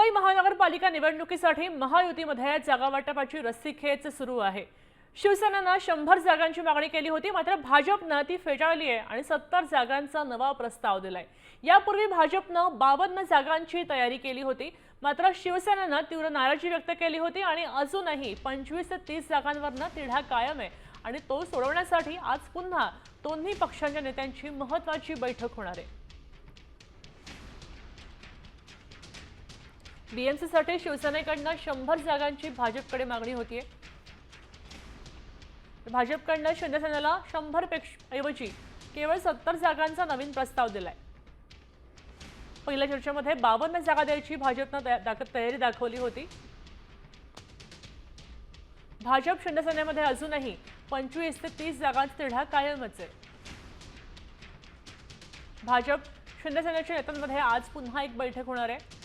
मुंबई महानगरपालिका निवडणुकीसाठी महायुतीमध्ये जागा वाटपाची रस्सीखेच सुरू आहे। शिवसेनेनं 100 जागांची मागणी केली होती, मात्र भाजपनं ती फेटाळली आहे आणि 70 जागांचा नवा प्रस्ताव दिलाय। यापूर्वी भाजपनं 52 जागांची तयारी केली होती, मात्र शिवसेनेनं तीव्र नाराजी व्यक्त केली होती आणि अजूनही 25 ते 30 जागांवरनं तिढा कायम आहे आणि तो सोडवण्यासाठी आज पुन्हा दोन्ही पक्षांच्या नेत्यांची महत्त्वाची बैठक होणार आहे। बीएमसीसाठी शिवसेनेकडनं 100 जागांची भाजपकडे मागणी होतीये। भाजपकडनं शिंदेसेनेला 100 ऐवजी केवळ 70 जागांचा नवीन प्रस्ताव दिलाय। पहिल्या चर्चेमध्ये 52 जागा द्यायची भाजपनं तयारी दाखवली होती। भाजप शिंदेसेनेमध्ये अजूनही 25 ते 30 जागांचा तिढा कायमच आहे। भाजप शिंदेसेनेच्या नेत्यांमध्ये आज पुन्हा एक बैठक होणार आहे।